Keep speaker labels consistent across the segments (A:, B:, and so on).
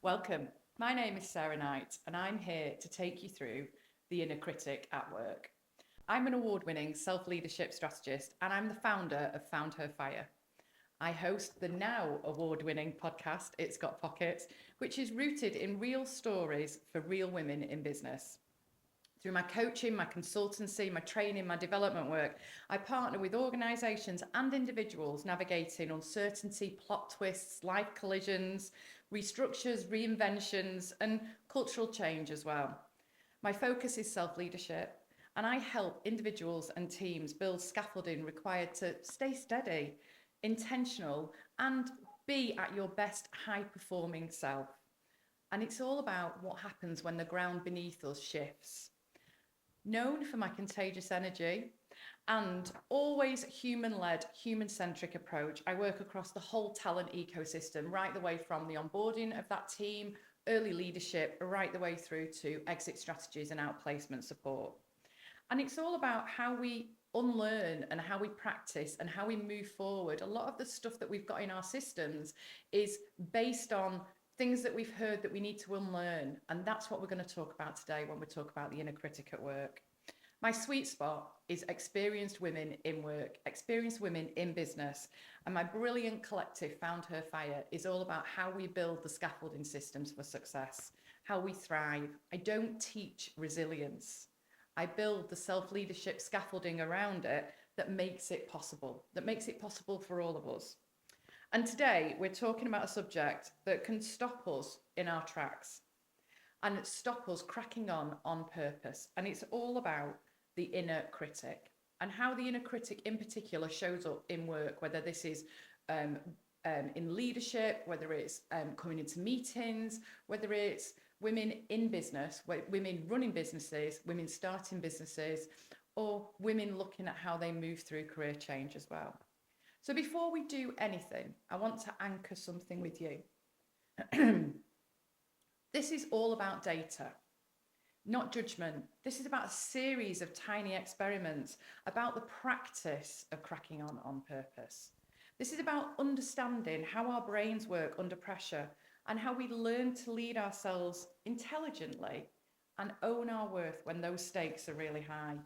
A: Welcome. My name is Sarah Knight, and I'm here to take you through the inner critic at work. I'm an award winning self leadership strategist, and I'm the founder of FoundHer Fire. I host the now award winning podcast, It's Got Pockets, which is rooted in real stories for real women in business. Through my coaching, my consultancy, my training, my development work, I partner with organisations and individuals navigating uncertainty, plot twists, life collisions, restructures, reinventions, and cultural change as well. My focus is self leadership, and I help individuals and teams build scaffolding required to stay steady, intentional, and be at your best high performing self. And it's all about what happens when the ground beneath us shifts. Known for my contagious energy and always human-led, human-centric approach, I work across the whole talent ecosystem, right the way from the onboarding of that team, early leadership, right the way through to exit strategies and outplacement support. And it's all about how we unlearn and how we practice and how we move forward. A lot of the stuff that we've got in our systems is based on things that we've heard that we need to unlearn. And that's what we're going to talk about today when we talk about the inner critic at work. My sweet spot is experienced women in work, experienced women in business. And my brilliant collective, FoundHer Fire, is all about how we build the scaffolding systems for success, how we thrive. I don't teach resilience. I build the self-leadership scaffolding around it that makes it possible for all of us. And today we're talking about a subject that can stop us in our tracks and stop us cracking on purpose. And it's all about the inner critic and how the inner critic in particular shows up in work, whether this is in leadership, whether it's coming into meetings, whether it's women in business, women running businesses, women starting businesses, or women looking at how they move through career change as well. So before we do anything, I want to anchor something with you. This is all about data, not judgment. This is about a series of tiny experiments about the practice of cracking on purpose. This is about understanding how our brains work under pressure and how we learn to lead ourselves intelligently and own our worth when those stakes are really high.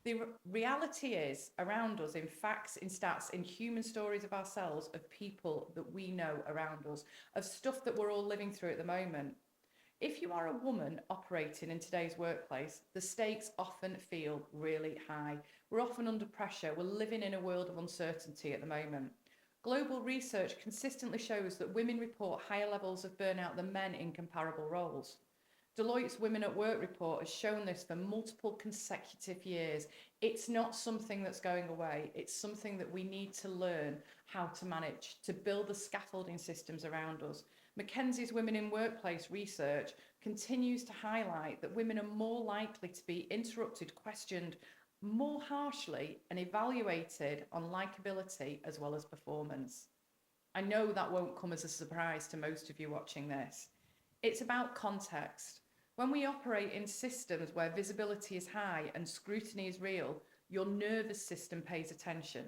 A: The reality is around us, in facts, in stats, in human stories of ourselves, of people that we know around us, of stuff that we're all living through at the moment. If you are a woman operating in today's workplace, the stakes often feel really high. We're often under pressure. We're living in a world of uncertainty at the moment. Global research consistently shows that women report higher levels of burnout than men in comparable roles. Deloitte's Women at Work report has shown this for multiple consecutive years. It's not something that's going away. It's something that we need to learn how to manage, to build the scaffolding systems around us. McKinsey's Women in Workplace research continues to highlight that women are more likely to be interrupted, questioned more harshly, and evaluated on likability as well as performance. I know that won't come as a surprise to most of you watching this. It's about context. When we operate in systems where visibility is high and scrutiny is real, your nervous system pays attention.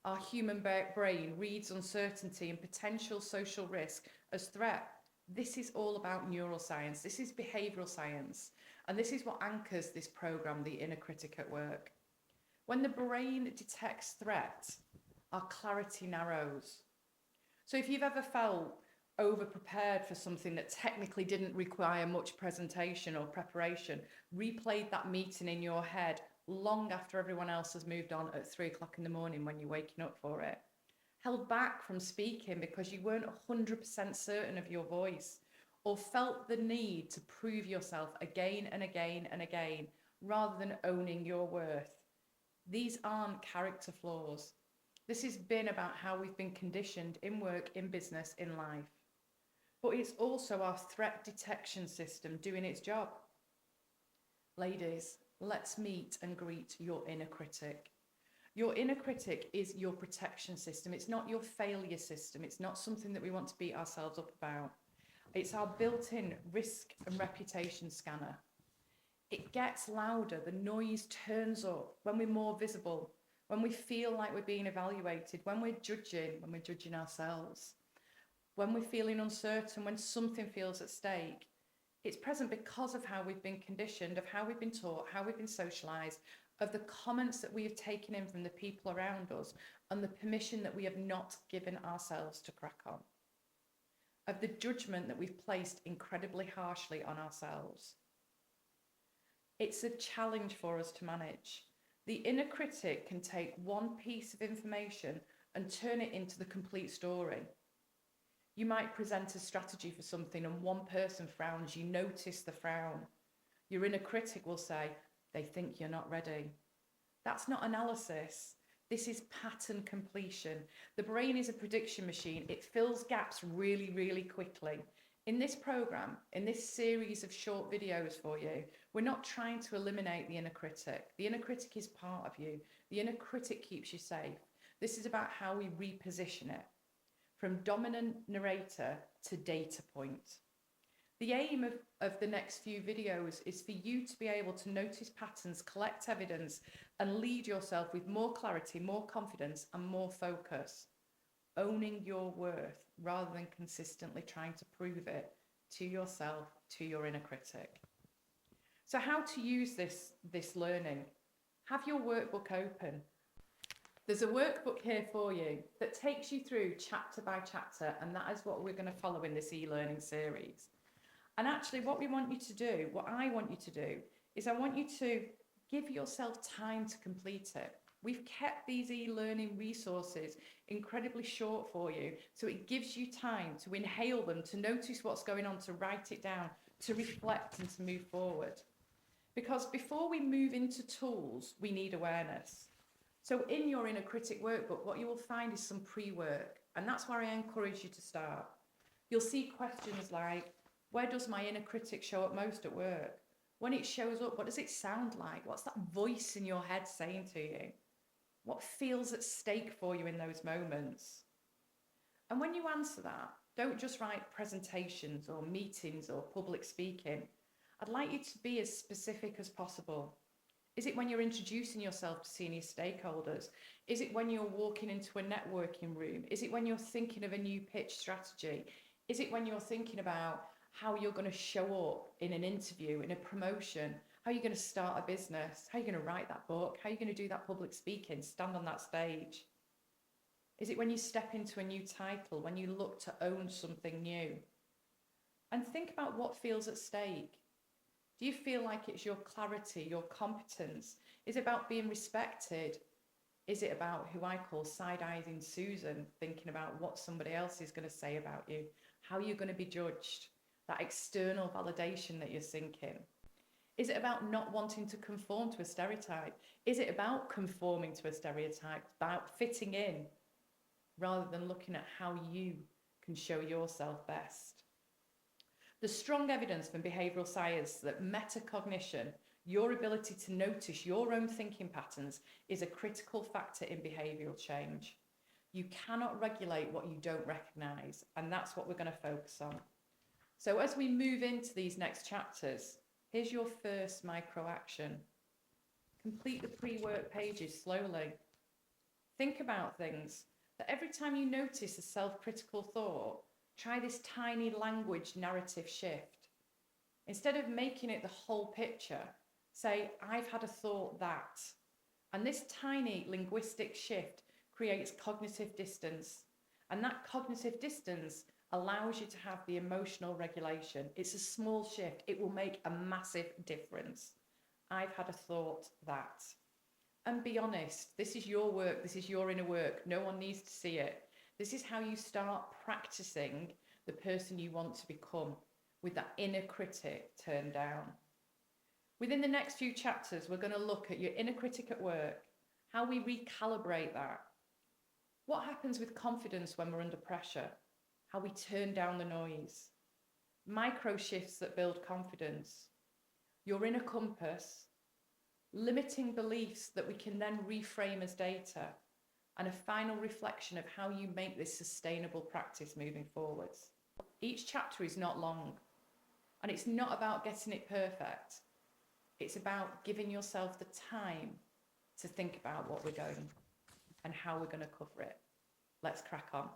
A: Our human brain reads uncertainty and potential social risk as threat. This is all about neuroscience. This is behavioral science. And this is what anchors this program, The Inner Critic at Work. When the brain detects threat, our clarity narrows. So if you've ever felt over-prepared for something that technically didn't require much presentation or preparation, replayed that meeting in your head long after everyone else has moved on at 3 o'clock in the morning when you're waking up for it, held back from speaking because you weren't 100% certain of your voice, or felt the need to prove yourself again and again and again rather than owning your worth. These aren't character flaws. This has been about how we've been conditioned in work, in business, in life. But it's also our threat detection system doing its job. Ladies, let's meet and greet your inner critic. Your inner critic is your protection system. It's not your failure system. It's not something that we want to beat ourselves up about. It's our built-in risk and reputation scanner. It gets louder. The noise turns up when we're more visible, when we feel like we're being evaluated, when we're judging ourselves. when we're feeling uncertain, when something feels at stake. It's present because of how we've been conditioned, of how we've been taught, how we've been socialized, of the comments that we have taken in from the people around us, and the permission that we have not given ourselves to crack on, of the judgment that we've placed incredibly harshly on ourselves. It's a challenge for us to manage. The inner critic can take one piece of information and turn it into the complete story. You might present a strategy for something and one person frowns, you notice the frown. Your inner critic will say, they think you're not ready. That's not analysis. This is pattern completion. The brain is a prediction machine. It fills gaps really, really quickly. In this program, in this series of short videos for you, we're not trying to eliminate the inner critic. The inner critic is part of you. The inner critic keeps you safe. This is about how we reposition it from dominant narrator to data point. The aim of the next few videos is for you to be able to notice patterns, collect evidence, and lead yourself with more clarity, more confidence, and more focus. Owning your worth rather than consistently trying to prove it to yourself, to your inner critic. So how to use this learning? Have your workbook open. There's a workbook here for you that takes you through chapter by chapter, and that is what we're going to follow in this e-learning series. And actually what we want you to do, what I want you to do, is I want you to give yourself time to complete it. We've kept these e-learning resources incredibly short for you, so it gives you time to inhale them, to notice what's going on, to write it down, to reflect and to move forward. Because before we move into tools, we need awareness. So in your inner critic workbook, what you will find is some pre-work, and that's where I encourage you to start. You'll see questions like, where does my inner critic show up most at work? When it shows up, what does it sound like? What's that voice in your head saying to you? What feels at stake for you in those moments? And when you answer that, don't just write presentations or meetings or public speaking. I'd like you to be as specific as possible. Is it when you're introducing yourself to senior stakeholders? Is it when you're walking into a networking room? Is it when you're thinking of a new pitch strategy? Is it when you're thinking about how you're going to show up in an interview, in a promotion? How are you going to start a business? How are you going to write that book? How are you going to do that public speaking, stand on that stage? Is it when you step into a new title, when you look to own something new? And think about what feels at stake. Do you feel like it's your clarity, your competence? Is it about being respected? Is it about who I call side-eyeing Susan, thinking about what somebody else is going to say about you? How you're going to be judged? That external validation that you're seeking? Is it about not wanting to conform to a stereotype? Is it about conforming to a stereotype, about fitting in, rather than looking at how you can show yourself best? There's strong evidence from behavioural science that metacognition, your ability to notice your own thinking patterns, is a critical factor in behavioural change. You cannot regulate what you don't recognise, and that's what we're going to focus on. So as we move into these next chapters, here's your first micro action. Complete the pre-work pages slowly. Think about things that every time you notice a self-critical thought, try this tiny language narrative shift. Instead of making it the whole picture, say, I've had a thought that. And this tiny linguistic shift creates cognitive distance. And that cognitive distance allows you to have the emotional regulation. It's a small shift. It will make a massive difference. I've had a thought that. And be honest, this is your work. This is your inner work. No one needs to see it. This is how you start practicing the person you want to become, with that inner critic turned down. Within the next few chapters, we're going to look at your inner critic at work, how we recalibrate that. What happens with confidence when we're under pressure? How we turn down the noise. Micro shifts that build confidence. Your inner compass. Limiting beliefs that we can then reframe as data. And a final reflection of how you make this sustainable practice moving forwards. Each chapter is not long, and it's not about getting it perfect. It's about giving yourself the time to think about what we're going and how we're going to cover it. Let's crack on.